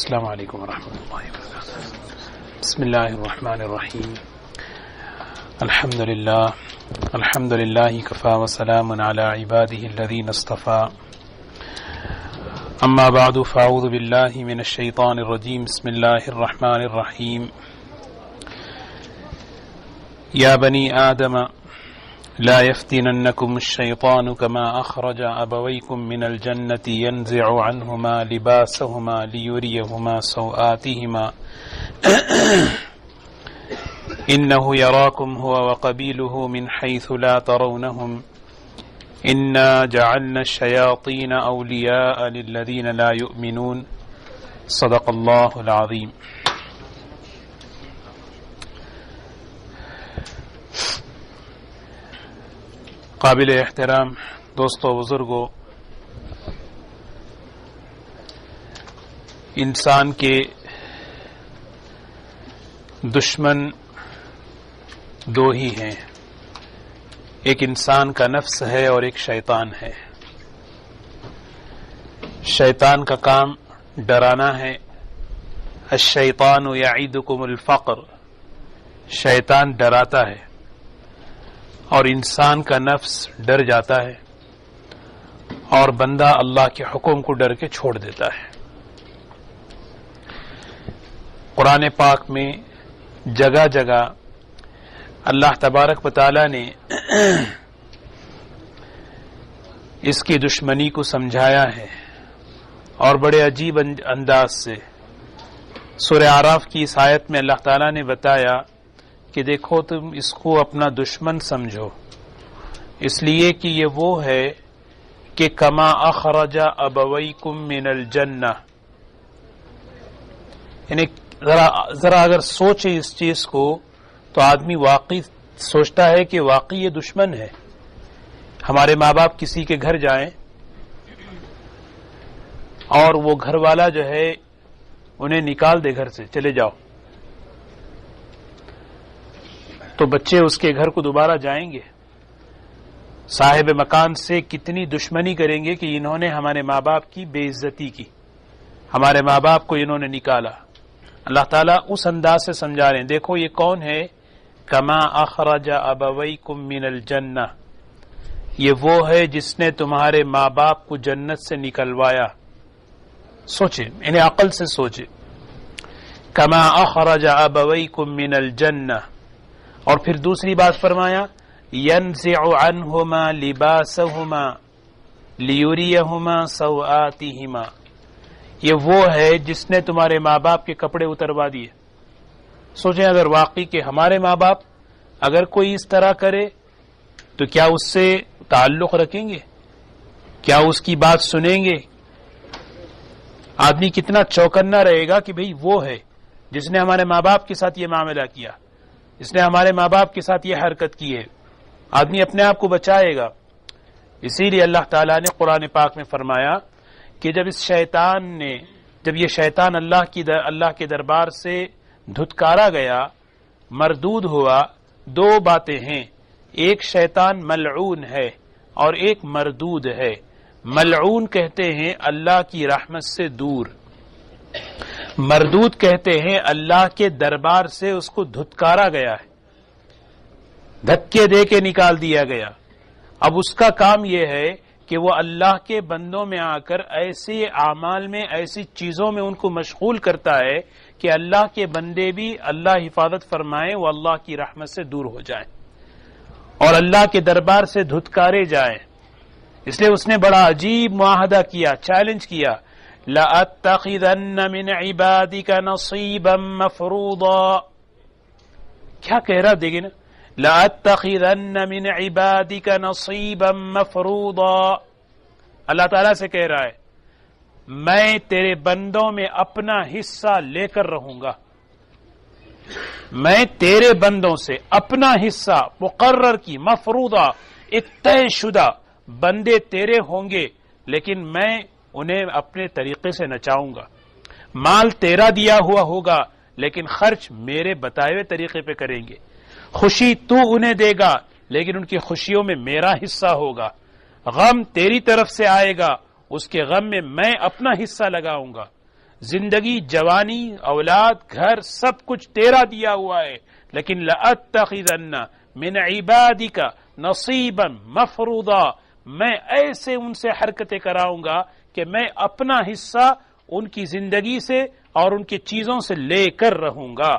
السلام علیکم ورحمۃ اللہ وبرکاتہ. بسم اللہ الرحمن الرحیم. الحمد للہ کفا وسلام علی عباده الذین اصطفى. اما بعد فاعوذ باللہ من الشیطان الرجیم. بسم اللہ الرحمن الرحیم. یا بنی آدم لا يفتننكم الشيطان كما أخرج أبويكم من الجنة ينزع عنهما لباسهما ليريهما سوآتهما إنه يراكم هو وقبيله من حيث لا ترونهم إنا جعلنا الشياطين أولياء للذين لا يؤمنون. صدق الله العظيم. قابل احترام دوستو بزرگو، انسان کے دشمن دو ہی ہیں، ایک انسان کا نفس ہے اور ایک شیطان ہے. شیطان کا کام ڈرانا ہے. الشیطان یعیدکم الفقر، شیطان ڈراتا ہے اور انسان کا نفس ڈر جاتا ہے اور بندہ اللہ کے حکم کو ڈر کے چھوڑ دیتا ہے. قرآن پاک میں جگہ جگہ اللہ تبارک و تعالی نے اس کی دشمنی کو سمجھایا ہے اور بڑے عجیب انداز سے. سورہ اعراف کی اس آیت میں اللہ تعالی نے بتایا کہ دیکھو تم اس کو اپنا دشمن سمجھو، اس لیے کہ یہ وہ ہے کہ کما اخرج ابویکم من الجنہ، یعنی ذرا اگر سوچے اس چیز کو تو آدمی واقعی سوچتا ہے کہ واقعی یہ دشمن ہے. ہمارے ماں باپ کسی کے گھر جائیں اور وہ گھر والا جو ہے انہیں نکال دے گھر سے، چلے جاؤ، تو بچے اس کے گھر کو دوبارہ جائیں گے؟ صاحب مکان سے کتنی دشمنی کریں گے کہ انہوں نے ہمارے ماں باپ کی بے عزتی کی، ہمارے ماں باپ کو انہوں نے نکالا. اللہ تعالیٰ اس انداز سے سمجھا رہے ہیں. دیکھو یہ کون ہے؟ کما اخرج ابویکم من الجنہ، یہ وہ ہے جس نے تمہارے ماں باپ کو جنت سے نکلوایا. سوچے، انہیں عقل سے سوچے. کما اخرج ابویکم من الجنہ، اور پھر دوسری بات فرمایا ينزع عنهما لباسهما ليريهما سوآتهما، یہ وہ ہے جس نے تمہارے ماں باپ کے کپڑے اتروا دیے. سوچیں اگر واقعی کہ ہمارے ماں باپ اگر کوئی اس طرح کرے تو کیا اس سے تعلق رکھیں گے؟ کیا اس کی بات سنیں گے؟ آدمی کتنا چوکنا رہے گا کہ بھئی وہ ہے جس نے ہمارے ماں باپ کے ساتھ یہ معاملہ کیا، اس نے ہمارے ماں باپ کے ساتھ یہ حرکت کی ہے. آدمی اپنے آپ کو بچائے گا. اسی لیے اللہ تعالیٰ نے قرآن پاک میں فرمایا کہ جب یہ شیطان اللہ کے دربار سے دھتکارا گیا، مردود ہوا، دو باتیں ہیں. ایک شیطان ملعون ہے اور ایک مردود ہے. ملعون کہتے ہیں اللہ کی رحمت سے دور، مردود کہتے ہیں اللہ کے دربار سے اس کو دھتکارا گیا ہے، دھکے دے کے نکال دیا گیا. اب اس کا کام یہ ہے کہ وہ اللہ کے بندوں میں آ کر ایسے اعمال میں، ایسی چیزوں میں ان کو مشغول کرتا ہے کہ اللہ کے بندے بھی اللہ حفاظت فرمائے وہ اللہ کی رحمت سے دور ہو جائیں اور اللہ کے دربار سے دھتکارے جائیں. اس لیے اس نے بڑا عجیب معاہدہ کیا، چیلنج کیا. لَأَتَّخِذَنَّ مِنْ عِبَادِكَ نَصِيبًا مَفْرُوضًا، کیا کہہ رہا دیکھیں نا، لَأَتَّخِذَنَّ مِنْ عِبَادِكَ نَصِيبًا مَفْرُوضًا. اللہ تعالیٰ سے کہہ رہا ہے میں تیرے بندوں میں اپنا حصہ لے کر رہوں گا. میں تیرے بندوں سے اپنا حصہ مقرر کی، مفروضہ، ایک طے شدہ بندے تیرے ہوں گے، لیکن میں انہیں اپنے طریقے سے نچاؤں گا. مال تیرا دیا ہوا ہوگا لیکن خرچ میرے بتائے ہوئے طریقے پہ کریں گے. خوشی تو انہیں دے گا لیکن ان کی خوشیوں میں میرا حصہ ہوگا. غم تیری طرف سے آئے گا، اس کے غم میں میں اپنا حصہ لگاؤں گا. زندگی، جوانی، اولاد، گھر، سب کچھ تیرا دیا ہوا ہے، لیکن لَأَتَّخِذَنَّ مِنْ عِبَادِكَ نَصِيبًا مَفْرُوضًا، میں ایسے ان سے حرکتیں کراؤں گا کہ میں اپنا حصہ ان کی زندگی سے اور ان کی چیزوں سے لے کر رہوں گا۔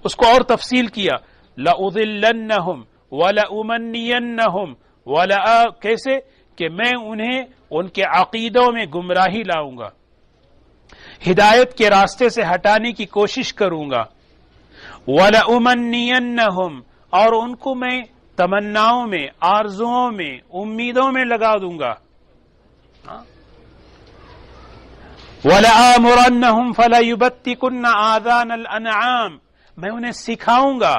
اس کو اور تفصیل کیا، لَأُضِلَّنَّهُمْ وَلَأُمَنِّيَنَّهُمْ کیسے کہ میں انہیں ان کے عقیدوں میں گمراہی لاؤں گا، ہدایت کے راستے سے ہٹانے کی کوشش کروں گا، وَلَأُمَنِّيَنَّهُمْ اور ان کو میں تمناؤں میں، آرزوؤں میں، امیدوں میں لگا دوں گا، وَلَآمُرَنَّهُمْ فَلَيُبَتِّكُنَّ آذَانَ الْأَنْعَامِ میں انہیں سکھاؤں گا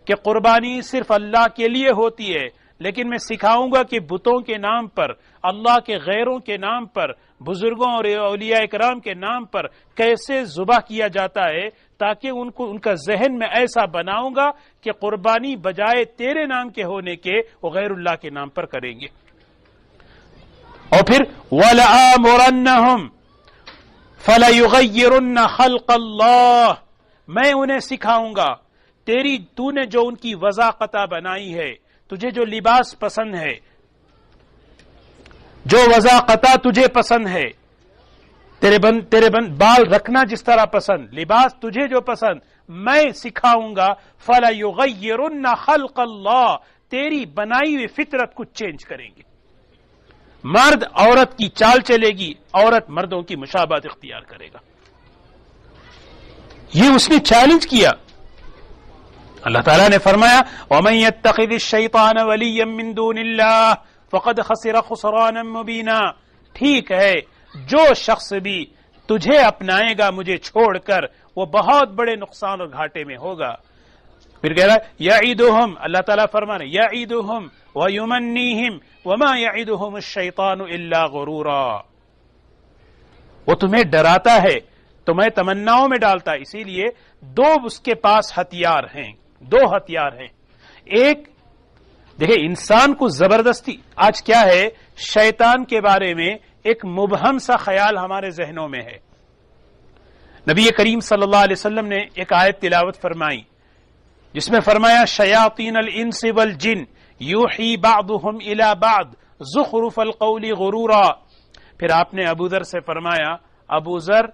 کہ قربانی صرف اللہ کے لیے ہوتی ہے، لیکن میں سکھاؤں گا کہ بتوں کے نام پر، اللہ کے غیروں کے نام پر، بزرگوں اور اولیاء اکرام کے نام پر کیسے ذبح کیا جاتا ہے، تاکہ ان کا ذہن میں ایسا بناؤں گا کہ قربانی بجائے تیرے نام کے ہونے کے وہ غیر اللہ کے نام پر کریں گے۔ اور پھر وَلَآمُرَنَّهُمْ فَلَيُغَيِّرُنَّ خَلْقَ اللَّهِ میں انہیں سکھاؤں گا، تو نے جو ان کی وضاقتہ بنائی ہے، تجھے جو لباس پسند ہے، جو وضاقتہ تجھے پسند ہے، تیرے بال رکھنا جس طرح پسند، لباس تجھے جو پسند، میں سکھاؤں گا، فَلَيُغَيِّرُنَّ خَلْقَ اللَّهِ تیری بنائی ہوئی فطرت کو چینج کریں گے۔ مرد عورت کی چال چلے گی، عورت مردوں کی مشابہت اختیار کرے گا۔ یہ اس نے چیلنج کیا۔ اللہ تعالیٰ نے فرمایا وَمَن يَتَّخِذِ الشَّيْطَانَ وَلِيًّا مِّن دُونِ اللَّهِ فَقَدْ خَسِرَ خُسْرَانًا مُبِينًا ٹھیک ہے، جو شخص بھی تجھے اپنائے گا مجھے چھوڑ کر، وہ بہت بڑے نقصان اور گھاٹے میں ہوگا۔ پھر کہہ رہا ہے یعیدہم، اللہ تعالیٰ فرما رہے یعیدہم ویمنیہم وما یعیدہم الشیطان الا غرورا، وہ تمہیں ڈراتا ہے، تمہیں تمناؤں میں ڈالتا ہے۔ اسی لیے دو اس کے پاس ہتھیار ہیں، دو ہتھیار ہیں۔ ایک دیکھیں انسان کو زبردستی، آج کیا ہے، شیطان کے بارے میں ایک مبہم سا خیال ہمارے ذہنوں میں ہے۔ نبی کریم صلی اللہ علیہ وسلم نے ایک آیت تلاوت فرمائی جس میں فرمایا شیاطین الانس والجن یوحی بعضهم الی بعض زخرف القول غرورا، پھر آپ نے ابو ذر سے فرمایا ابو ذر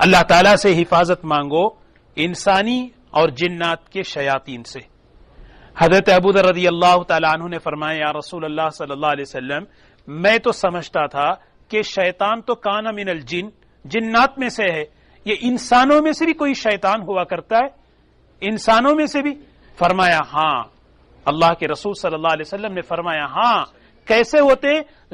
اللہ تعالیٰ سے حفاظت مانگو انسانی اور جنات کے شیاطین سے۔ حضرت ابو ذر رضی اللہ تعالیٰ عنہ نے فرمایا یا رسول اللہ صلی اللہ علیہ وسلم میں تو سمجھتا تھا کہ شیطان تو کان من الجن، جنات میں سے ہے، یہ انسانوں میں سے بھی کوئی شیطان ہوا کرتا ہے؟ انسانوں میں سے بھی؟ فرمایا ہاں، اللہ کے رسول صلی اللہ علیہ وسلم نے فرمایا ہاں، کیسے ہوتے؟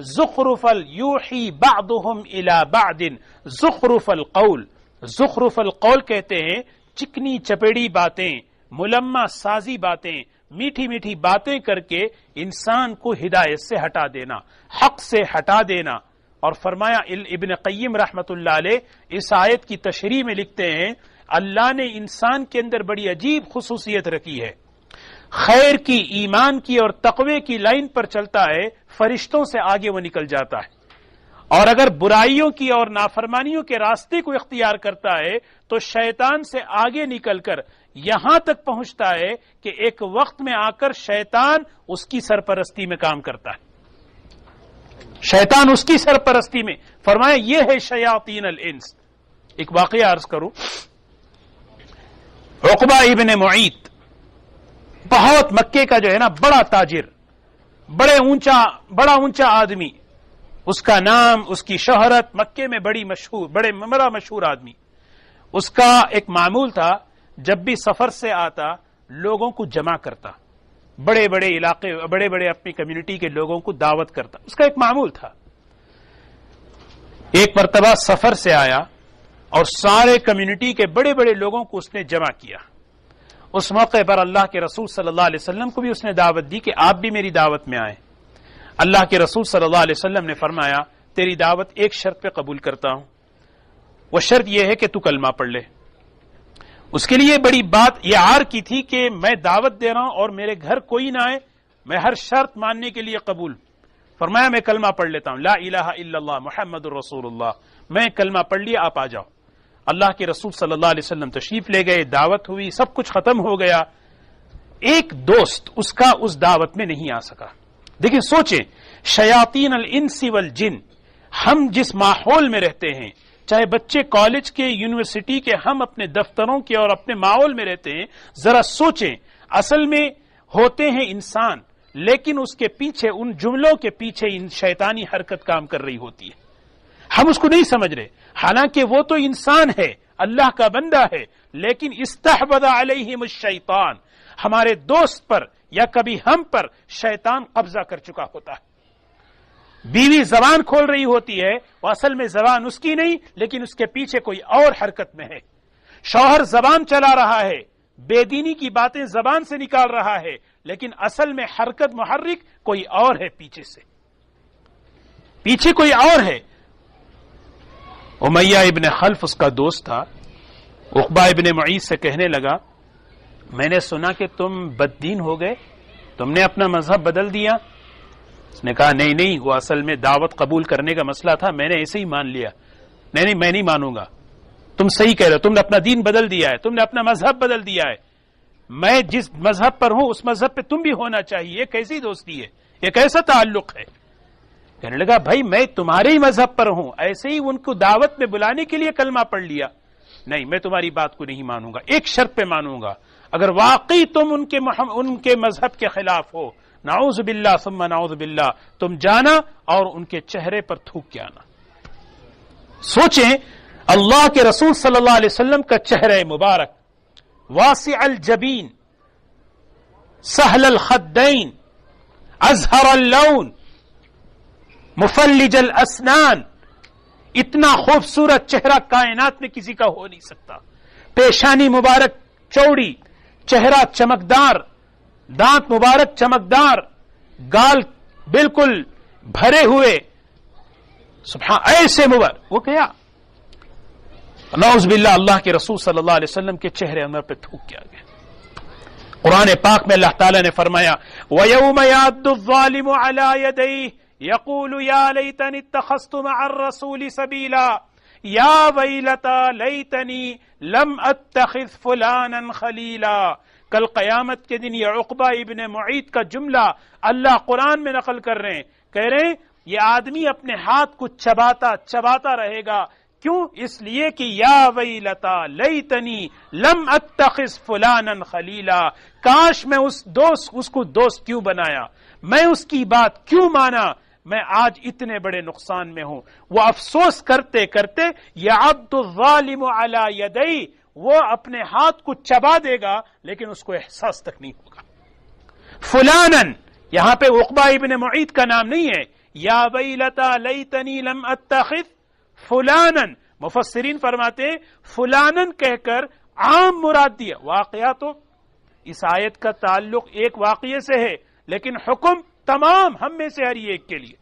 زخرف یوحی بعضهم الی بعض زخرف القول، زخرف القول کہتے ہیں چکنی چپیڑی باتیں، ملمہ سازی باتیں، میٹھی میٹھی باتیں کر کے انسان کو ہدایت سے ہٹا دینا، حق سے ہٹا دینا۔ اور فرمایا ابن قیم رحمت اللہ علیہ اس آیت کی تشریح میں لکھتے ہیں اللہ نے انسان کے اندر بڑی عجیب خصوصیت رکھی ہے، خیر کی، ایمان کی اور تقوی کی لائن پر چلتا ہے، فرشتوں سے آگے وہ نکل جاتا ہے، اور اگر برائیوں کی اور نافرمانیوں کے راستے کو اختیار کرتا ہے تو شیطان سے آگے نکل کر یہاں تک پہنچتا ہے کہ ایک وقت میں آ کر شیطان اس کی سرپرستی میں کام کرتا ہے، شیطان اس کی سرپرستی میں۔ فرمایا یہ ہے شیاطین الانس۔ ایک واقعہ عرض کروں، عقبہ ابن معیط بہت مکے کا جو ہے نا بڑا تاجر، بڑا اونچا آدمی، اس کا نام، اس کی شہرت مکے میں بڑا مشہور آدمی۔ اس کا ایک معمول تھا جب بھی سفر سے آتا لوگوں کو جمع کرتا، بڑے بڑے علاقے، بڑے بڑے اپنی کمیونٹی کے لوگوں کو دعوت کرتا، اس کا ایک معمول تھا۔ ایک مرتبہ سفر سے آیا اور سارے کمیونٹی کے بڑے بڑے لوگوں کو اس نے جمع کیا۔ اس موقع پر اللہ کے رسول صلی اللہ علیہ وسلم کو بھی اس نے دعوت دی کہ آپ بھی میری دعوت میں آئیں۔ اللہ کے رسول صلی اللہ علیہ وسلم نے فرمایا تیری دعوت ایک شرط پہ قبول کرتا ہوں، وہ شرط یہ ہے کہ تو کلمہ پڑھ لے۔ اس کے لیے بڑی بات یہ عار کی تھی کہ میں دعوت دے رہا ہوں اور میرے گھر کوئی نہ آئے، میں ہر شرط ماننے کے لیے قبول۔ فرمایا میں کلمہ پڑھ لیتا ہوں، لا الہ الا اللہ محمد الرسول اللہ، میں کلمہ پڑھ لیا، آپ آ جاؤ۔ اللہ کے رسول صلی اللہ علیہ وسلم تشریف لے گئے، دعوت ہوئی، سب کچھ ختم ہو گیا، ایک دوست اس کا اس دعوت میں نہیں آ سکا۔ دیکھیں سوچیں، شیاطین الانس والجن، ہم جس ماحول میں رہتے ہیں، چاہے بچے کالج کے، یونیورسٹی کے، ہم اپنے دفتروں کے اور اپنے ماحول میں رہتے ہیں، ذرا سوچیں، اصل میں ہوتے ہیں انسان، لیکن اس کے پیچھے، ان جملوں کے پیچھے ان شیطانی حرکت کام کر رہی ہوتی ہے، ہم اس کو نہیں سمجھ رہے، حالانکہ وہ تو انسان ہے، اللہ کا بندہ ہے، لیکن استحوذ علیہم الشیطان، ہمارے دوست پر یا کبھی ہم پر شیطان قبضہ کر چکا ہوتا ہے۔ بیوی زبان کھول رہی ہوتی ہے، وہ اصل میں زبان اس کی نہیں، لیکن اس کے پیچھے کوئی اور حرکت میں ہے۔ شوہر زبان چلا رہا ہے، بے دینی کی باتیں زبان سے نکال رہا ہے، لیکن اصل میں حرکت محرک کوئی اور ہے، پیچھے سے، پیچھے کوئی اور ہے۔ امیہ ابن خلف اس کا دوست تھا، عقبہ ابن معیط سے کہنے لگا، میں نے سنا کہ تم بددین ہو گئے، تم نے اپنا مذہب بدل دیا۔ اس نے کہا نہیں، وہ اصل میں دعوت قبول کرنے کا مسئلہ تھا، میں نے ایسے ہی مان لیا۔ نہیں، میں نہیں مانوں گا، تم صحیح کہہ رہے ہو، تم نے اپنا دین بدل دیا ہے، تم نے اپنا مذہب بدل دیا ہے، میں جس مذہب پر ہوں اس مذہب پہ تم بھی ہونا چاہیے۔ یہ کیسی دوستی ہے، یہ کیسا تعلق ہے؟ کہنے لگا بھائی میں تمہارے ہی مذہب پر ہوں، ایسے ہی ان کو دعوت میں بلانے کے لیے کلمہ پڑھ لیا۔ نہیں، میں تمہاری بات کو نہیں مانوں گا، ایک شرط پہ مانوں گا، اگر واقعی تم ان کے مذہب کے خلاف ہو، نعوذ باللہ ثم نعوذ باللہ، تم جانا اور ان کے چہرے پر تھوک کے آنا۔ سوچیں، اللہ کے رسول صلی اللہ علیہ وسلم کا چہرہ مبارک، واسع الجبین، سہل الخدین، ازہر اللون، مفلج الاسنان، اتنا خوبصورت چہرہ کائنات میں کسی کا ہو نہیں سکتا۔ پیشانی مبارک چوڑی، چہرہ چمکدار، دانت مبارک چمکدار، گال بالکل بھرے ہوئے، سبحان، ایسے مبارک، وہ کیا نعوذ باللہ اللہ کے رسول صلی اللہ علیہ وسلم کے چہرے انور پہ تھوک کیا گیا۔ قرآن پاک میں اللہ تعالیٰ نے فرمایا وَيَوْمَ يَعَضُّ الظَّالِمُ عَلَى يَدَيْهِ يَقُولُ يَا لَيْتَنِي اتَّخَذْتُ مَعَ الرَّسُولِ سَبِيلًا يَا وَيْلَتَىٰ لَيْتَنِي لَمْ أَتَّخِذْ فُلَانًا خَلِيلًا۔ کل قیامت کے دن یہ عقبہ ابن معیط کا جملہ اللہ قرآن میں نقل کر رہے ہیں، کہہ رہے ہیں یہ آدمی اپنے ہاتھ کو چباتا رہے گا، کیوں؟ اس لیے کہ یا ویلتا لیتنی لم اتخذ فلانا خلیلا، کاش میں اس کو دوست کیوں بنایا، میں اس کی بات کیوں مانا، میں آج اتنے بڑے نقصان میں ہوں۔ وہ افسوس کرتے کرتے یعض الظالم علی یدی، وہ اپنے ہاتھ کو چبا دے گا لیکن اس کو احساس تک نہیں ہوگا۔ فلانن، یہاں پہ عقبہ ابن معیط کا نام نہیں ہے، یا ویلتا لیتنی لم اتخذ فلانن، مفسرین فرماتے ہیں فلانن کہہ کر عام مراد دیا، واقعہ تو اس آیت کا تعلق ایک واقعے سے ہے، لیکن حکم تمام ہم میں سے ہر ایک کے لیے۔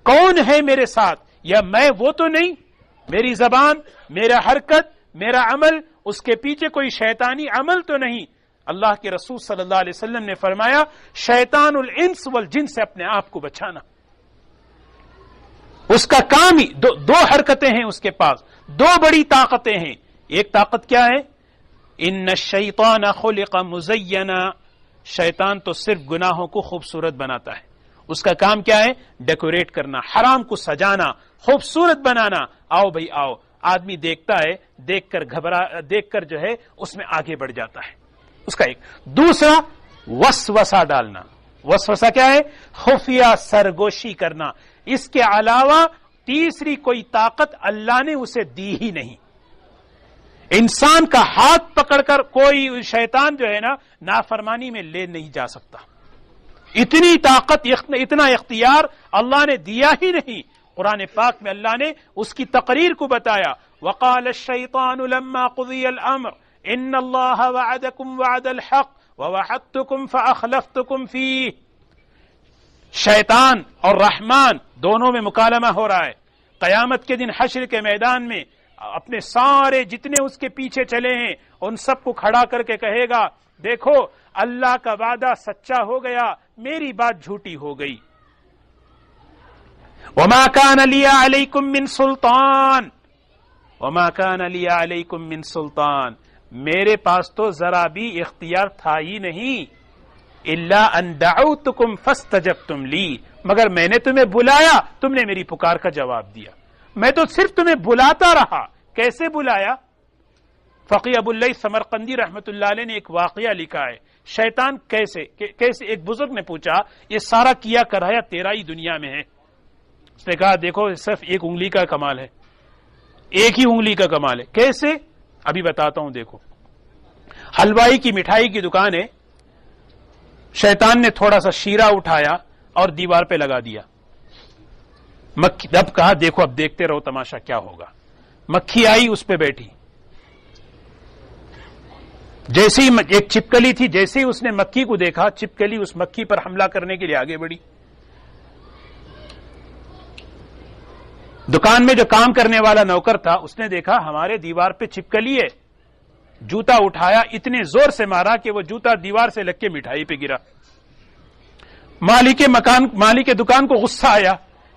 کون ہے میرے ساتھ، یا میں وہ تو نہیں، میری زبان، میرا حرکت، میرا عمل، اس کے پیچھے کوئی شیطانی عمل تو نہیں۔ اللہ کے رسول صلی اللہ علیہ وسلم نے فرمایا شیطان الانس والجن سے اپنے آپ کو بچانا، اس کا کام ہی دو حرکتیں ہیں اس کے پاس، دو بڑی طاقتیں ہیں۔ ایک طاقت کیا ہے؟ ان الشیطان خلق مزینا، شیطان تو صرف گناہوں کو خوبصورت بناتا ہے، اس کا کام کیا ہے؟ ڈیکوریٹ کرنا، حرام کو سجانا، خوبصورت بنانا۔ آؤ بھائی آؤ، آدمی دیکھتا ہے، دیکھ کر جو ہے اس میں آگے بڑھ جاتا ہے، اس کا ایک۔ دوسرا وسوسہ ڈالنا، وسوسہ کیا ہے؟ خفیہ سرگوشی کرنا۔ اس کے علاوہ تیسری کوئی طاقت اللہ نے اسے دی ہی نہیں۔ انسان کا ہاتھ پکڑ کر کوئی شیطان جو ہے نا نافرمانی میں لے نہیں جا سکتا، اتنی طاقت، اتنا اختیار اللہ نے دیا ہی نہیں۔ قرآن پاک میں اللہ نے اس کی تقریر کو بتایا، وقال الشیطان لما قضی الامر ان اللہ وعدکم وعد الحق ووعدتکم فاخلفتکم فیہ۔ شیطان اور رحمان دونوں میں مکالمہ ہو رہا ہے۔ قیامت کے دن حشر کے میدان میں اپنے سارے جتنے اس کے پیچھے چلے ہیں ان سب کو کھڑا کر کے کہے گا دیکھو اللہ کا وعدہ سچا ہو گیا، میری بات جھوٹی ہو گئی۔ وما كان لي عليكم من سلطان، وما كان لي عليكم من سلطان، میرے پاس تو ذرا بھی اختیار تھا ہی نہیں، الا ان دعوتکم فاستجبتم لی، مگر میں نے تمہیں بلایا، تم نے میری پکار کا جواب دیا، میں تو صرف تمہیں بلاتا رہا۔ کیسے بلایا؟ فقی ابو اللیث سمرقندی رحمت اللہ علیہ نے ایک واقعہ لکھا ہے، شیطان کیسے ایک بزرگ نے پوچھا یہ سارا کیا کرایا تیرا ہی دنیا میں ہے؟ اس نے کہا دیکھو صرف ایک انگلی کا کمال ہے، ایک ہی انگلی کا کمال ہے۔ کیسے؟ ابھی بتاتا ہوں۔ دیکھو حلوائی کی مٹھائی کی دکان ہے، شیطان نے تھوڑا سا شیرہ اٹھایا اور دیوار پہ لگا دیا، اب کہا دیکھو اب دیکھتے رہو تماشا کیا ہوگا۔ مکھی آئی اس پہ بیٹھی، جیسے ہی ایک چپکلی تھی، جیسے ہی اس نے مکھی کو دیکھا چپکلی اس مکھی پر حملہ کرنے کے لیے آگے بڑھی۔ دکان میں جو کام کرنے والا نوکر تھا اس نے دیکھا ہمارے دیوار پہ چپکلی ہے، جوتا اٹھایا، اتنے زور سے مارا کہ وہ جوتا دیوار سے لگ کے مٹھائی پہ گرا۔ مالک دکان کو غصہ آیا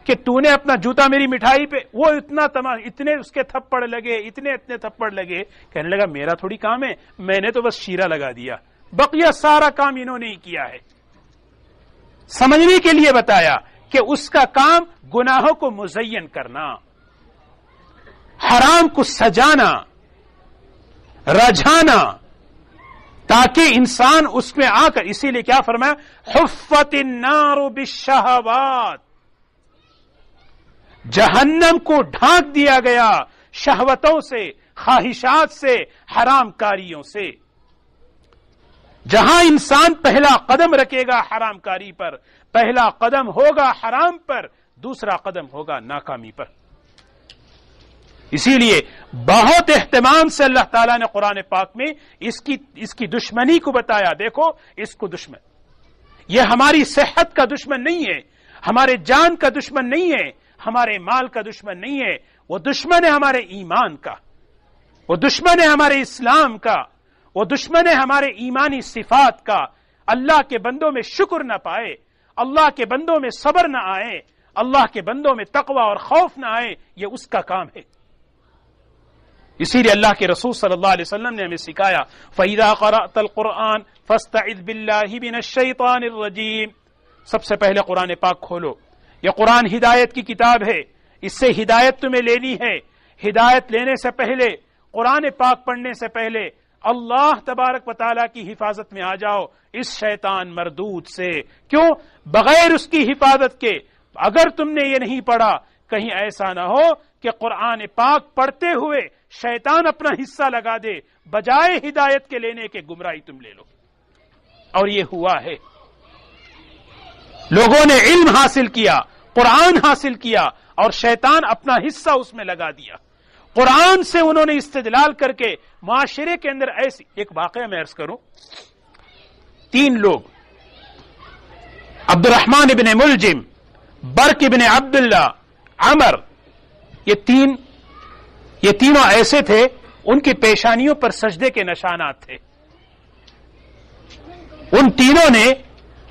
کہ تو نے اپنا جوتا میری مٹھائی پہ، وہ اتنے اس کے تھپڑ لگے، اتنے تھپڑ لگے، کہنے لگا میرا تھوڑی کام ہے، میں نے تو بس شیرہ لگا دیا، بقیہ سارا کام انہوں نے ہی کیا ہے۔ سمجھنے کے لیے بتایا کہ اس کا کام گناہوں کو مزین کرنا، حرام کو سجانا، رجھانا، تاکہ انسان اس میں آ کر، اسی لیے کیا فرمایا، حفت النار بالشہوات، جہنم کو ڈھانک دیا گیا شہوتوں سے، خواہشات سے، حرام کاریوں سے۔ جہاں انسان پہلا قدم رکھے گا حرام کاری پر، پہلا قدم ہوگا حرام پر، دوسرا قدم ہوگا ناکامی پر۔ اسی لیے بہت اہتمام سے اللہ تعالیٰ نے قرآن پاک میں اس کی دشمنی کو بتایا۔ دیکھو اس کو دشمن، یہ ہماری صحت کا دشمن نہیں ہے، ہمارے جان کا دشمن نہیں ہے، ہمارے مال کا دشمن نہیں ہے، وہ دشمن ہے ہمارے ایمان کا، وہ دشمن ہے ہمارے اسلام کا، وہ دشمن ہے ہمارے ایمانی صفات کا۔ اللہ کے بندوں میں شکر نہ پائے، اللہ کے بندوں میں صبر نہ آئے، اللہ کے بندوں میں تقوی اور خوف نہ آئے، یہ اس کا کام ہے۔ اسی لیے اللہ کے رسول صلی اللہ علیہ وسلم نے ہمیں سکھایا فَإِذَا قَرَأْتَ الْقُرْآنَ فَاسْتَعِذْ بِاللَّهِ مِنَ الشَّيْطَانِ الرَّجِيمِ۔ سب سے پہلے قرآن پاک کھولو، یہ قرآن ہدایت کی کتاب ہے، اس سے ہدایت تمہیں لینی ہے۔ ہدایت لینے سے پہلے، قرآن پاک پڑھنے سے پہلے اللہ تبارک و تعالیٰ کی حفاظت میں آ جاؤ اس شیطان مردود سے۔ کیوں؟ بغیر اس کی حفاظت کے اگر تم نے یہ نہیں پڑھا، کہیں ایسا نہ ہو کہ قرآن پاک پڑھتے ہوئے شیطان اپنا حصہ لگا دے، بجائے ہدایت کے لینے کے گمراہی تم لے لو۔ اور یہ ہوا ہے، لوگوں نے علم حاصل کیا، قرآن حاصل کیا، اور شیطان اپنا حصہ اس میں لگا دیا۔ قرآن سے انہوں نے استدلال کر کے معاشرے کے اندر ایسی ایک واقعہ میں عرض کروں، 3 لوگ عبد الرحمن ابن ملجم، برق ابن عبداللہ، عمر، یہ تینوں ایسے تھے ان کی پیشانیوں پر سجدے کے نشانات تھے۔ ان تینوں نے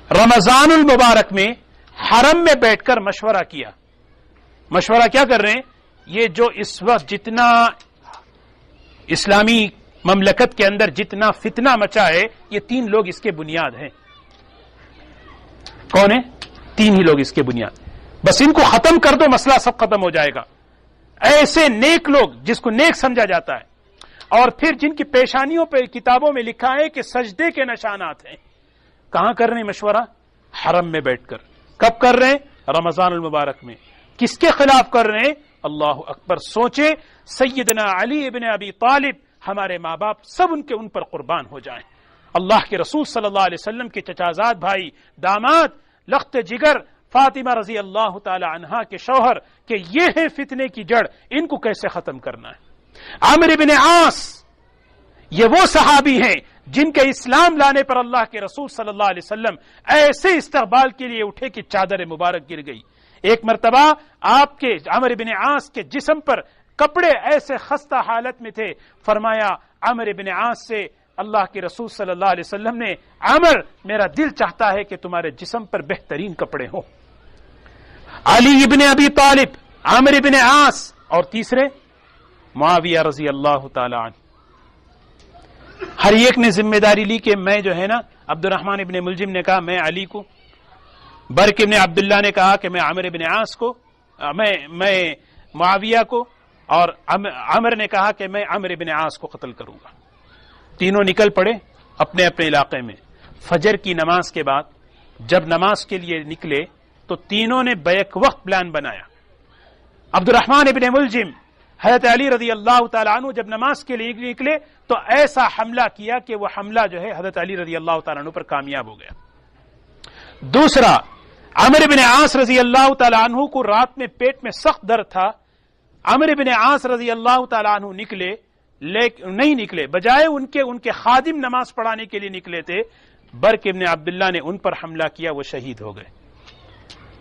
رمضان المبارک میں حرم میں بیٹھ کر مشورہ کیا۔ مشورہ کیا کر رہے ہیں؟ یہ جو اس وقت جتنا اسلامی مملکت کے اندر جتنا فتنہ مچا ہے، یہ 3 لوگ اس کے بنیاد ہیں۔ کون ہیں؟ 3 ہی لوگ اس کے بنیاد۔ بس ان کو ختم کر دو، مسئلہ سب ختم ہو جائے گا۔ ایسے نیک لوگ جس کو نیک سمجھا جاتا ہے، اور پھر جن کی پیشانیوں پہ کتابوں میں لکھا ہے کہ سجدے کے نشانات ہیں۔ کہاں کر رہے ہیں مشورہ؟ حرم میں بیٹھ کر۔ کب کر رہے ہیں؟ رمضان المبارک میں۔ کس کے خلاف کر رہے ہیں؟ اللہ اکبر، سوچے سیدنا علی ابن ابی طالب، ہمارے ماں باپ سب ان پر قربان ہو جائیں، اللہ کے رسول صلی اللہ علیہ وسلم کے چچازاد بھائی، داماد، لخت جگر فاطمہ رضی اللہ تعالی عنہا کے شوہر، کہ یہ ہے فتنے کی جڑ، ان کو کیسے ختم کرنا ہے۔ عمرو بن عاص، یہ وہ صحابی ہیں جن کے اسلام لانے پر اللہ کے رسول صلی اللہ علیہ وسلم ایسے استقبال کے لیے اٹھے کہ چادر مبارک گر گئی۔ ایک مرتبہ آپ کے عمرو بن عاص کے جسم پر کپڑے ایسے خستہ حالت میں تھے، فرمایا عمرو بن عاص سے اللہ کے رسول صلی اللہ علیہ وسلم نے، عمر میرا دل چاہتا ہے کہ تمہارے جسم پر بہترین کپڑے ہوں۔ علی ابن ابی طالب، عامر ابن عاص، اور تیسرے معاویہ رضی اللہ تعالی عنہ. ہر ایک نے ذمہ داری لی کہ میں جو ہے نا، عبد الرحمن ابن ملجم نے کہا میں علی کو، برق ابن عبداللہ نے کہا کہ میں عامر ابن عاص کو، میں معاویہ کو، اور عمر نے کہا کہ میں عمر ابن عاص کو قتل کروں گا. تینوں نکل پڑے اپنے اپنے علاقے میں. فجر کی نماز کے بعد جب نماز کے لیے نکلے تو تینوں نے بیک وقت پلان بنایا. عبد الرحمن ابن ملجم، حضرت علی رضی اللہ تعالیٰ عنہ جب نماز کے لیے نکلے تو ایسا حملہ کیا کہ وہ حملہ جو ہے حضرت علی رضی اللہ تعالیٰ عنہ پر کامیاب ہو گیا. دوسرا، عمر ابن عاص رضی اللہ تعالیٰ عنہ کو رات میں پیٹ میں سخت درد تھا. عمر ابن عاص رضی اللہ تعالیٰ عنہ نکلے، نہیں نکلے، بجائے ان کے خادم نماز پڑھانے کے لیے نکلے تھے. برق ابن عبداللہ نے ان پر حملہ کیا، وہ شہید ہو گئے.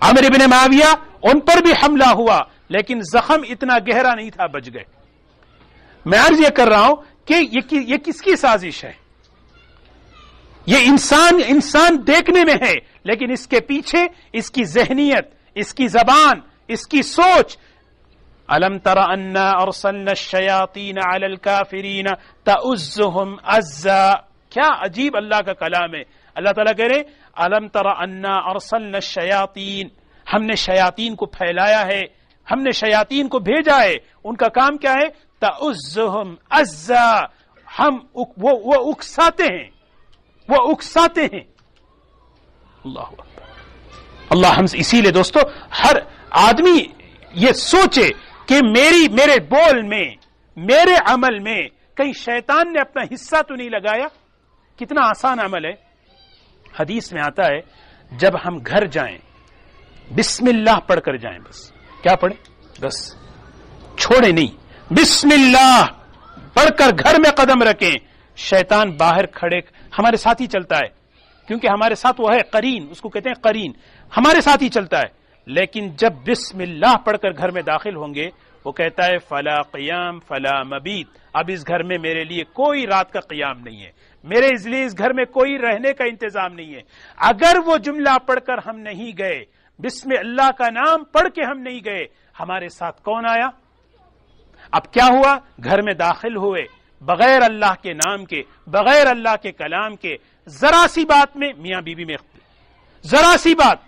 عمر ابن معاویہ، ان پر بھی حملہ ہوا لیکن زخم اتنا گہرا نہیں تھا، بچ گئے. میں عرض یہ کر رہا ہوں کہ یہ کس کی سازش ہے؟ یہ انسان دیکھنے میں ہے لیکن اس کے پیچھے اس کی ذہنیت، اس کی زبان، اس کی سوچ. الم تر انا ارسلنا الشیاطین علی الکافرین تؤزهم عزا. کیا عجیب اللہ کا کلام ہے. اللہ تعالیٰ کہہ رہے الم تر انا ارسلنا الشیاطین، ہم نے شیاطین کو پھیلایا ہے، ہم نے شیاطین کو بھیجا ہے. ان کا کام کیا ہے؟ تؤزهم عزا. وہ اکساتے ہیں، وہ اکساتے ہیں. اللہ اکبر. اللہ ہم اسی لیے دوستو ہر آدمی یہ سوچے کہ میرے بول میں، میرے عمل میں کہیں شیطان نے اپنا حصہ تو نہیں لگایا. کتنا آسان عمل ہے. حدیث میں آتا ہے جب ہم گھر جائیں بسم اللہ پڑھ کر جائیں. بس کیا پڑھیں؟ بس چھوڑیں نہیں، بسم اللہ پڑھ کر گھر میں قدم رکھیں. شیطان باہر کھڑے ہمارے ساتھ ہی چلتا ہے، کیونکہ ہمارے ساتھ وہ ہے قرین، اس کو کہتے ہیں قرین، ہمارے ساتھ ہی چلتا ہے. لیکن جب بسم اللہ پڑھ کر گھر میں داخل ہوں گے وہ کہتا ہے فلا قیام فلا مبیت. اب اس گھر میں میرے لیے کوئی رات کا قیام نہیں ہے، میرے لیے اس گھر میں کوئی رہنے کا انتظام نہیں ہے. اگر وہ جملہ پڑھ کر ہم نہیں گئے، بسم اللہ کا نام پڑھ کے ہم نہیں گئے، ہمارے ساتھ کون آیا؟ اب کیا ہوا؟ گھر میں داخل ہوئے بغیر اللہ کے نام کے، بغیر اللہ کے کلام کے، ذرا سی بات میں میاں بیوی میں ذرا سی بات.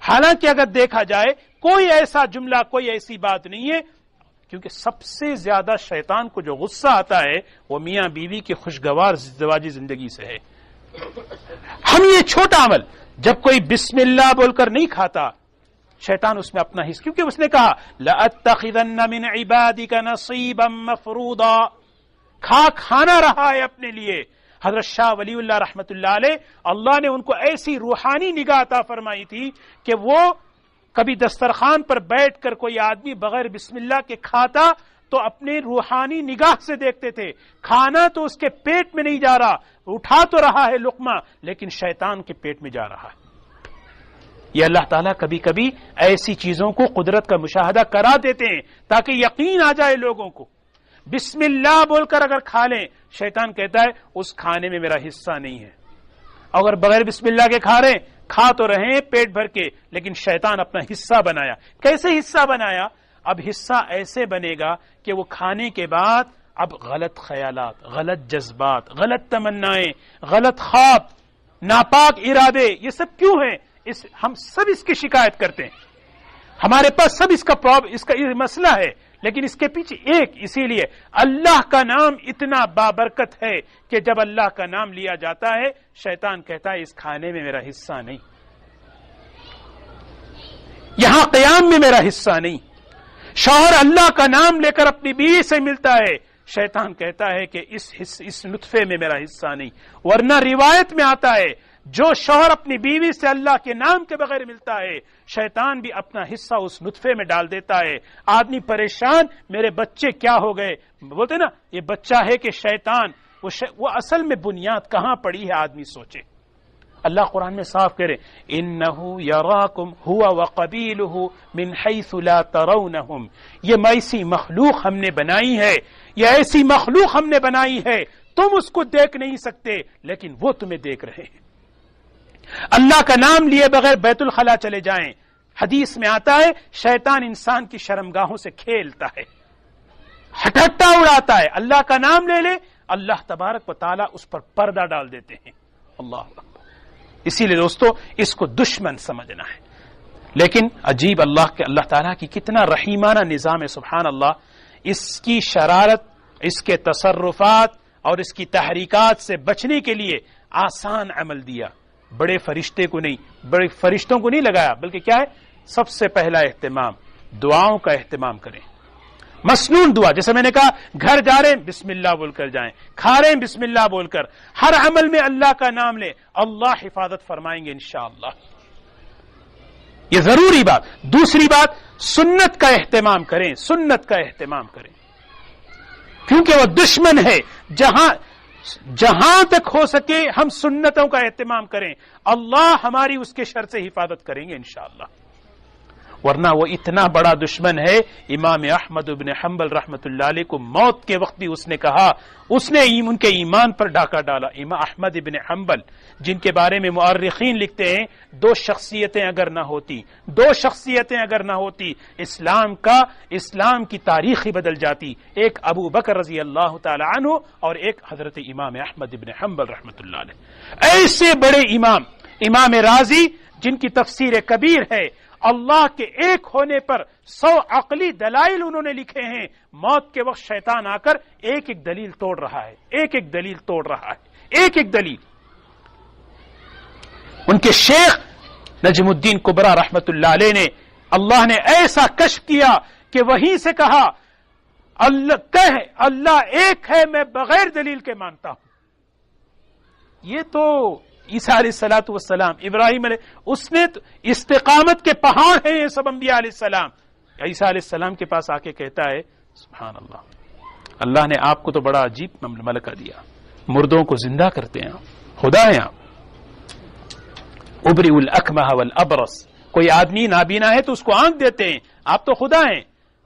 حالانکہ اگر دیکھا جائے کوئی ایسا جملہ، کوئی ایسی بات نہیں ہے، کیونکہ سب سے زیادہ شیطان کو جو غصہ آتا ہے وہ میاں بیوی کی خوشگوار ازدواجی زندگی سے ہے. ہم یہ چھوٹا عمل جب کوئی بسم اللہ بول کر نہیں کھاتا، شیطان اس میں اپنا حصہ، کیونکہ اس نے کہا لَأَتَّخِذَنَّ مِنْ عِبَادِكَ نَصِيبًا مَفْرُوضًا. کھانا رہا ہے اپنے لیے. حضرت شاہ ولی اللہ رحمت اللہ علیہ، اللہ نے ان کو ایسی روحانی نگاہ عطا فرمائی تھی کہ وہ کبھی دسترخوان پر بیٹھ کر کوئی آدمی بغیر بسم اللہ کے کھاتا تو اپنے روحانی نگاہ سے دیکھتے تھے. کھانا تو اس کے پیٹ میں نہیں جا رہا، اٹھا تو رہا ہے لقمہ لیکن شیطان کے پیٹ میں جا رہا ہے. یہ اللہ تعالیٰ کبھی کبھی ایسی چیزوں کو قدرت کا مشاہدہ کرا دیتے ہیں تاکہ یقین آ جائے لوگوں کو. بسم اللہ بول کر اگر کھا لیں، شیطان کہتا ہے اس کھانے میں میرا حصہ نہیں ہے. اگر بغیر بسم اللہ کے کھا رہے، کھا تو رہے پیٹ بھر کے لیکن شیطان اپنا حصہ بنایا. کیسے حصہ بنایا؟ اب حصہ ایسے بنے گا کہ وہ کھانے کے بعد اب غلط خیالات، غلط جذبات، غلط تمنائیں، غلط خواب، ناپاک ارادے، یہ سب کیوں ہیں؟ ہم سب اس کی شکایت کرتے ہیں. ہمارے پاس سب اس کا یہ مسئلہ ہے، لیکن اس کے پیچھے اسی لیے اللہ کا نام اتنا بابرکت ہے کہ جب اللہ کا نام لیا جاتا ہے شیطان کہتا ہے اس کھانے میں میرا حصہ نہیں، یہاں قیام میں میرا حصہ نہیں. شوہر اللہ کا نام لے کر اپنی بیوی سے ملتا ہے، شیطان کہتا ہے کہ اس نطفے میں میرا حصہ نہیں. ورنہ روایت میں آتا ہے جو شوہر اپنی بیوی سے اللہ کے نام کے بغیر ملتا ہے شیطان بھی اپنا حصہ اس نطفے میں ڈال دیتا ہے. آدمی پریشان، میرے بچے کیا ہو گئے، بولتے نا یہ بچہ ہے کہ شیطان، وہ اصل میں بنیاد کہاں پڑی ہے آدمی سوچے. اللہ قرآن میں صاف کرے انہو یراکم ہوا وقبیلہ من حیث لا ترونہم. یہ ایسی مخلوق ہم نے بنائی ہے، یہ ایسی مخلوق ہم نے بنائی ہے تم اس کو دیکھ نہیں سکتے لیکن وہ تمہیں دیکھ رہے ہیں. اللہ کا نام لیے بغیر بیت الخلا چلے جائیں، حدیث میں آتا ہے شیطان انسان کی شرمگاہوں سے کھیلتا ہے، ہٹھٹا اڑاتا ہے، اللہ کا نام لے لے، اللہ تبارک و تعالیٰ اس پر پردہ ڈال دیتے ہیں۔ اللہ اکبر۔ اسی لیے دوستو اس کو دشمن سمجھنا ہے، لیکن عجیب اللہ تعالیٰ کی کتنا رحیمانہ نظام ہے، سبحان اللہ۔ اس کی شرارت، اس کے تصرفات اور اس کی تحریکات سے بچنے کے لیے آسان عمل دیا، بڑے فرشتوں کو نہیں لگایا، بلکہ کیا ہے، سب سے پہلا اہتمام دعاؤں کا اہتمام کریں، مسنون دعا، جیسے میں نے کہا گھر جا رہے ہیں بسم اللہ بول کر جائیں، کھا رہے ہیں بسم اللہ بول کر، ہر عمل میں اللہ کا نام لیں، اللہ حفاظت فرمائیں گے انشاءاللہ، یہ ضروری بات۔ دوسری بات، سنت کا اہتمام کریں، سنت کا اہتمام کریں، کیونکہ وہ دشمن ہے، جہاں تک ہو سکے ہم سنتوں کا اہتمام کریں، اللہ ہماری اس کے شر سے حفاظت کریں گے انشاءاللہ، ورنہ وہ اتنا بڑا دشمن ہے۔ امام احمد بن حنبل رحمت اللہ علیہ کو موت کے وقت بھی اس نے کہا، اس نے ان کے ایمان پر ڈاکہ ڈالا۔ امام احمد بن حنبل جن کے بارے میں مؤرخین لکھتے ہیں دو شخصیتیں اگر نہ ہوتی اسلام کی تاریخ ہی بدل جاتی، ایک ابو بکر رضی اللہ تعالی عنہ اور ایک حضرت امام احمد بن حنبل رحمت اللہ علیہ، ایسے بڑے امام رازی جن کی تفسیر کبیر ہے، اللہ کے ایک ہونے پر 100 عقلی دلائل انہوں نے لکھے ہیں، موت کے وقت شیطان آ کر ایک دلیل توڑ رہا ہے، ایک دلیل۔ ان کے شیخ نجم الدین کبرا رحمت اللہ علیہ نے، اللہ نے ایسا کشف کیا کہ وہیں سے کہا اللہ ایک ہے، میں بغیر دلیل کے مانتا ہوں۔ یہ تو عیسیٰ علیہ الصلوۃ والسلام، ابراہیم علیہ، اس نے تو استقامت کے پہاڑ ہیں یہ سب انبیاء علیہ السلام۔ عیسیٰ علیہ السلام کے پاس آ کے کہتا ہے سبحان اللہ نے آپ کو تو بڑا عجیب ملکہ دیا، مردوں کو زندہ کرتے ہیں، خدا ہیں آپ۔ ابرئ الاکمہ والابرص، کوئی آدمی نابینا ہے تو اس کو آنکھ دیتے ہیں، آپ تو خدا ہیں۔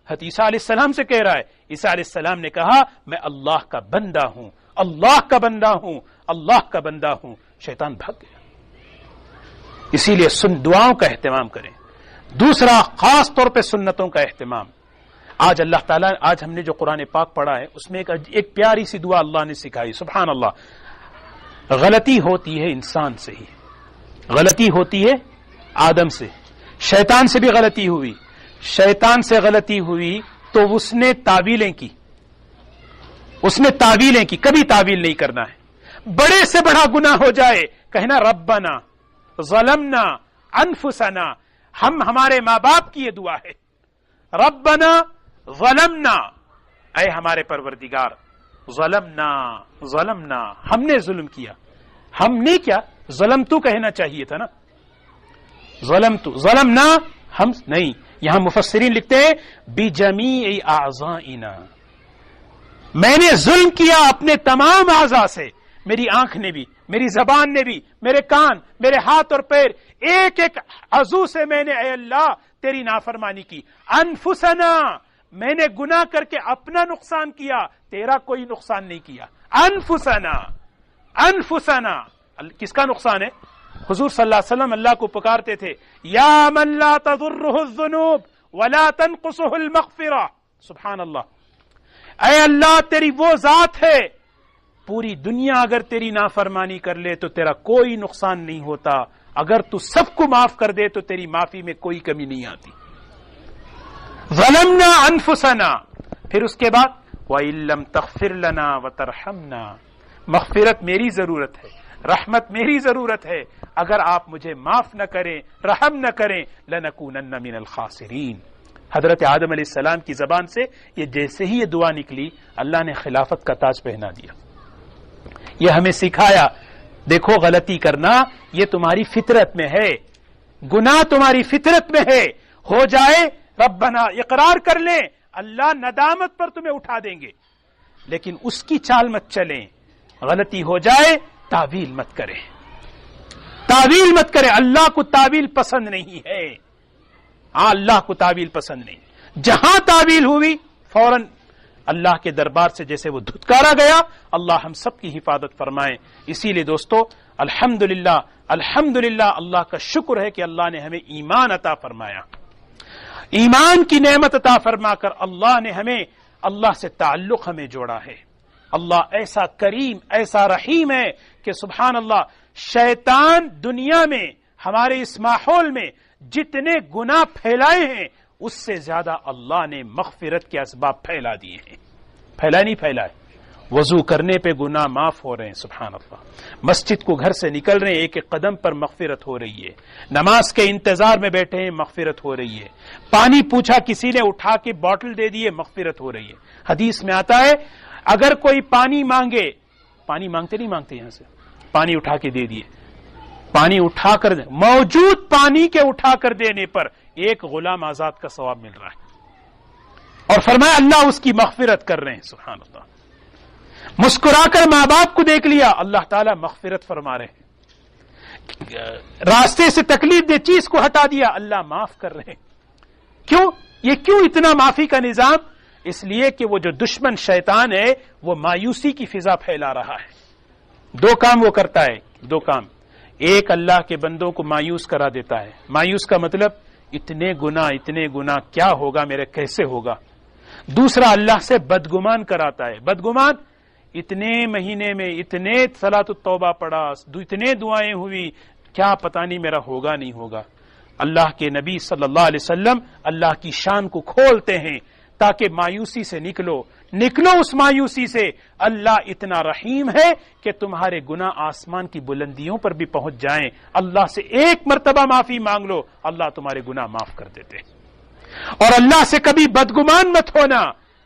حضرت عیسیٰ علیہ السلام سے کہہ رہا ہے، عیسیٰ علیہ السلام نے کہا میں اللہ کا بندہ ہوں، اللہ کا بندہ ہوں۔ شیطان بھاگ گیا۔ اسی لیے دعاؤں کا اہتمام کریں۔ دوسرا، خاص طور پہ سنتوں کا اہتمام۔ آج ہم نے جو قرآن پاک پڑھا ہے اس میں ایک پیاری سی دعا اللہ نے سکھائی، سبحان اللہ۔ غلطی ہوتی ہے انسان سے ہی، غلطی ہوتی ہے آدم سے، شیطان سے بھی غلطی ہوئی، شیطان سے غلطی ہوئی تو اس نے تعویلیں کی، کبھی تعویل نہیں کرنا ہے۔ بڑے سے بڑا گناہ ہو جائے کہنا ربنا ظلمنا انفسنا، ہمارے ماں باپ کی یہ دعا ہے، ربنا ظلمنا، اے ہمارے پروردگار، ظلمنا ہم نے ظلم کیا، ہم نے کیا، ظلمتو کہنا چاہیے تھا نا، ظلمنا ہم نہیں، یہاں مفسرین لکھتے ہیں بجمیع اعضائنا، میں نے ظلم کیا اپنے تمام اعضاء سے، میری آنکھ نے بھی، میری زبان نے بھی، میرے کان، میرے ہاتھ اور پیر، ایک عضو سے میں نے اے اللہ تیری نافرمانی کی۔ انفسنا، میں نے گناہ کر کے اپنا نقصان کیا، تیرا کوئی نقصان نہیں کیا۔ انفسنا کس کا نقصان ہے؟ حضور صلی اللہ علیہ وسلم اللہ کو پکارتے تھے، یا من لا تضرہ الذنوب ولا تنقصہ المغفرہ، سبحان اللہ، اے اللہ تیری وہ ذات ہے، پوری دنیا اگر تیری نافرمانی کر لے تو تیرا کوئی نقصان نہیں ہوتا، اگر تو سب کو معاف کر دے تو تیری معافی میں کوئی کمی نہیں آتی۔ ظلمنا انفسنا، پھر اس کے بعد وَإِن لَّمْ تَغْفِرْ لَنَا وَتَرْحَمْنَا، مغفرت میری ضرورت ہے، رحمت میری ضرورت ہے، اگر آپ مجھے معاف نہ کریں، رحم نہ کریں، لَنَكُونَنَّ مِنَ الْخَاسِرِينَ۔ حضرت آدم علیہ السلام کی زبان سے یہ جیسے ہی یہ دعا نکلی، اللہ نے خلافت کا تاج پہنا دیا۔ یہ ہمیں سکھایا، دیکھو غلطی کرنا یہ تمہاری فطرت میں ہے، گناہ تمہاری فطرت میں ہے، ہو جائے ربنا اقرار کر لیں، اللہ ندامت پر تمہیں اٹھا دیں گے، لیکن اس کی چال مت چلیں، غلطی ہو جائے تعویل مت کریں، اللہ کو تعویل پسند نہیں ہے، اللہ کو تعویل پسند نہیں، جہاں تعویل ہوئی فوراً اللہ کے دربار سے جیسے وہ دھتکارا گیا، اللہ ہم سب کی حفاظت فرمائے۔ اسی لیے دوستو الحمدللہ الحمدللہ اللہ کا شکر ہے کہ اللہ نے ہمیں ایمان عطا فرمایا، ایمان کی نعمت عطا فرما کر اللہ نے ہمیں اللہ سے تعلق ہمیں جوڑا ہے۔ اللہ ایسا کریم ایسا رحیم ہے کہ سبحان اللہ، شیطان دنیا میں ہمارے اس ماحول میں جتنے گناہ پھیلائے ہیں اس سے زیادہ اللہ نے مغفرت کے اسباب پھیلا دیے ہیں۔ پھیلا نہیں پھیلائے، وضو کرنے پہ گناہ معاف ہو رہے ہیں سبحان اللہ، مسجد کو گھر سے نکل رہے ہیں ایک ایک قدم پر مغفرت ہو رہی ہے، نماز کے انتظار میں بیٹھے ہیں مغفرت ہو رہی ہے، پانی پوچھا کسی نے اٹھا کے باٹل دے دیے مغفرت ہو رہی ہے۔ حدیث میں آتا ہے اگر کوئی پانی مانگے، پانی مانگتے نہیں مانگتے یہاں سے، پانی اٹھا کے دے دیے، پانی اٹھا کر موجود پانی کے اٹھا کر دینے پر ایک غلام آزاد کا ثواب مل رہا ہے، اور فرمایا اللہ اس کی مغفرت کر رہے ہیں سبحان اللہ۔ مسکرا کر ماں باپ کو دیکھ لیا، اللہ تعالیٰ مغفرت فرما رہے ہیں، راستے سے تکلیف دہ چیز کو ہٹا دیا اللہ معاف کر رہے ہیں۔ کیوں؟ یہ کیوں اتنا معافی کا نظام؟ اس لیے کہ وہ جو دشمن شیطان ہے وہ مایوسی کی فضا پھیلا رہا ہے۔ دو کام وہ کرتا ہے، دو کام، ایک اللہ کے بندوں کو مایوس کرا دیتا ہے، مایوس کا مطلب اتنے گناہ کیا ہوگا میرے، کیسے ہوگا۔ دوسرا اللہ سے بدگمان کراتا ہے، بدگمان اتنے مہینے میں اتنے صلاۃ التوبہ پڑھا، اتنے دعائیں ہوئی، کیا پتہ نہیں میرا ہوگا نہیں ہوگا۔ اللہ کے نبی صلی اللہ علیہ وسلم اللہ کی شان کو کھولتے ہیں تاکہ مایوسی سے نکلو اس مایوسی سے، اللہ اتنا رحیم ہے کہ تمہارے گناہ آسمان کی بلندیوں پر بھی پہنچ جائیں، اللہ سے ایک مرتبہ معافی مانگ لو اللہ تمہارے گناہ معاف کر دیتے۔ اور اللہ سے کبھی بدگمان مت ہونا،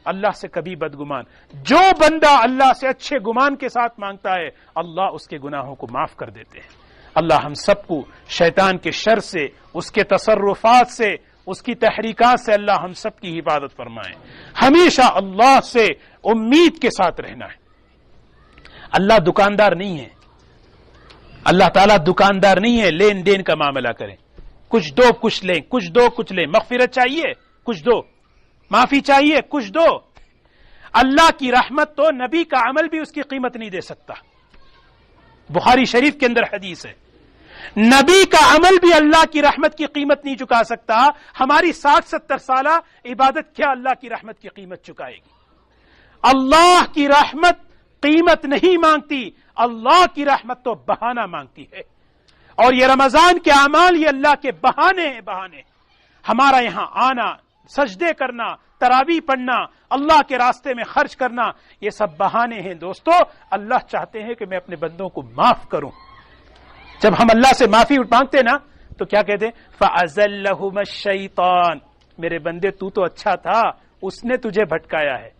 اللہ سے کبھی بدگمان، جو بندہ اللہ سے اچھے گمان کے ساتھ مانگتا ہے اللہ اس کے گناہوں کو معاف کر دیتے ہیں۔ اللہ ہم سب کو شیطان کے شر سے، اس کے تصرفات سے، اس کی تحریکات سے اللہ ہم سب کی حفاظت فرمائے۔ ہمیشہ اللہ سے امید کے ساتھ رہنا ہے۔ اللہ دکاندار نہیں ہے، اللہ تعالیٰ دکاندار نہیں ہے لین دین کا معاملہ کریں، کچھ دو کچھ لیں، کچھ دو کچھ لیں، مغفرت چاہیے کچھ دو، معافی چاہیے کچھ دو۔ اللہ کی رحمت تو نبی کا عمل بھی اس کی قیمت نہیں دے سکتا، بخاری شریف کے اندر حدیث ہے، نبی کا عمل بھی اللہ کی رحمت کی قیمت نہیں چکا سکتا۔ ہماری 60-70 سالہ عبادت کیا اللہ کی رحمت کی قیمت چکائے گی؟ اللہ کی رحمت قیمت نہیں مانگتی، اللہ کی رحمت تو بہانہ مانگتی ہے۔ اور یہ رمضان کے اعمال یہ اللہ کے بہانے ہیں، بہانے۔ ہمارا یہاں آنا، سجدے کرنا، تراویح پڑھنا، اللہ کے راستے میں خرچ کرنا، یہ سب بہانے ہیں دوستو۔ اللہ چاہتے ہیں کہ میں اپنے بندوں کو معاف کروں۔ جب ہم اللہ سے معافی مانگتے نا تو کیا کہتے ہیں؟ فَأَزَلَّهُمَ الشَّيْطَانُ، میرے بندے تو اچھا تھا، اس نے تجھے بھٹکایا ہے،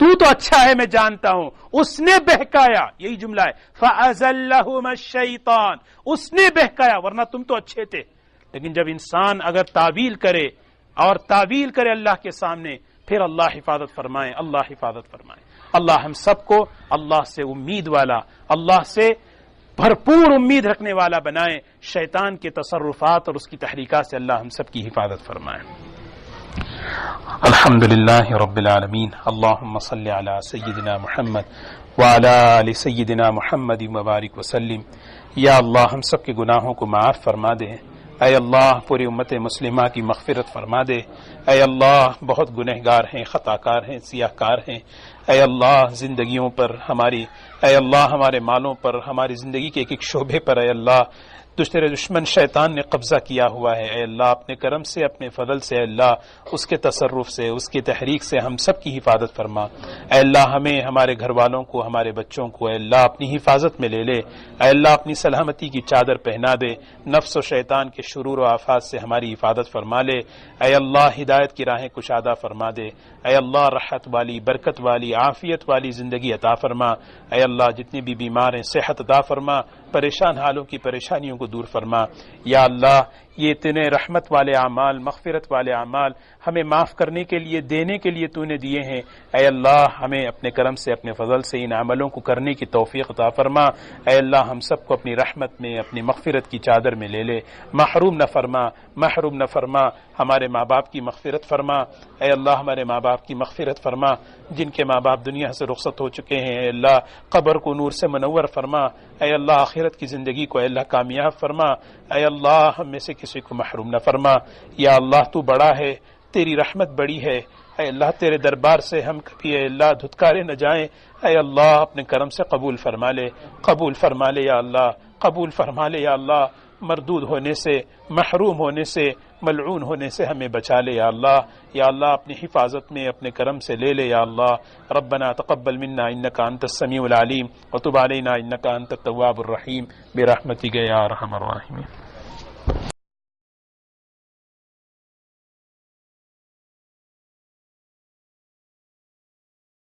تو اچھا ہے میں جانتا ہوں، اس نے بہکایا، یہی جملہ ہے فَأَزَلَّهُمَ الشَّيْطَانُ، اس نے بہکایا، ورنہ تم تو اچھے تھے۔ لیکن جب انسان اگر تعویل کرے اور تعویل کرے اللہ کے سامنے، پھر اللہ حفاظت فرمائے، اللہ حفاظت فرمائے۔ اللہ ہم سب کو اللہ سے امید والا، اللہ سے بھرپور امید رکھنے والا بنائے، شیطان کے تصرفات اور اس کی تحریکات سے اللہ ہم سب کی حفاظت فرمائے۔ الحمدللہ رب العالمین، اللہم صلی علی سیدنا محمد وعلی آل سیدنا محمد مبارک وسلم۔ یا اللہ ہم سب کے گناہوں کو معاف فرما دے، اے اللہ پوری امت مسلمہ کی مغفرت فرما دے، اے اللہ بہت گنہگار ہیں، خطا کار ہیں، سیاہ کار ہیں، اے اللہ زندگیوں پر ہماری، اے اللہ ہمارے مالوں پر، ہماری زندگی کے ایک ایک شعبے پر اے اللہ تیرے دشمن شیطان نے قبضہ کیا ہوا ہے۔ اے اللہ اپنے کرم سے، اپنے فضل سے، اے اللہ اس کے تصرف سے، اس کی تحریک سے ہم سب کی حفاظت فرما۔ اے اللہ ہمیں، ہمارے گھر والوں کو، ہمارے بچوں کو اے اللہ اپنی حفاظت میں لے لے، اے اللہ اپنی سلامتی کی چادر پہنا دے، نفس و شیطان کے شرور و آفات سے ہماری حفاظت فرما لے۔ اے اللہ ہدایت کی راہیں کشادہ فرما دے، اے اللہ راحت والی، برکت والی، عافیت والی زندگی عطا فرما۔ اے اللہ جتنے بھی بیمار ہیں صحت عطا فرما، پریشان حالوں کی پریشانیوں کو دور فرما۔ یا اللہ یہ اتنے رحمت والے اعمال، مغفرت والے اعمال ہمیں معاف کرنے کے لیے، دینے کے لیے تو نے دیے ہیں۔ اے اللہ ہمیں اپنے کرم سے، اپنے فضل سے ان عملوں کو کرنے کی توفیق عطا فرما۔ اے اللہ ہم سب کو اپنی رحمت میں، اپنی مغفرت کی چادر میں لے لے، محروم نہ فرما، محروم نہ فرما۔ ہمارے ماں باپ کی مغفرت فرما، اے اللہ ہمارے ماں باپ کی مغفرت فرما، جن کے ماں باپ دنیا سے رخصت ہو چکے ہیں اے اللہ قبر کو نور سے منور فرما، اے اللہ آخرت کی زندگی کو اے اللہ کامیاب فرما، اے اللہ ہم میں سے کسی کو محروم نہ فرما۔ یا اللہ تو بڑا ہے، تیری رحمت بڑی ہے، اے اللہ تیرے دربار سے ہم کبھی اے اللہ دھتکارے نہ جائیں، اے اللہ اپنے کرم سے قبول فرما لے، قبول فرما لے یا اللہ، قبول فرما لے یا اللہ، مردود ہونے سے، محروم ہونے سے، ملعون ہونے سے ہمیں بچا لے یا اللہ، یا اللہ اپنی حفاظت میں اپنے کرم سے لے لے یا اللہ۔ ربنا تقبل منا انک انت السمیع العلیم وتب علینا انک انت التواب الرحیم برحمتک یا ارحم الراحمین۔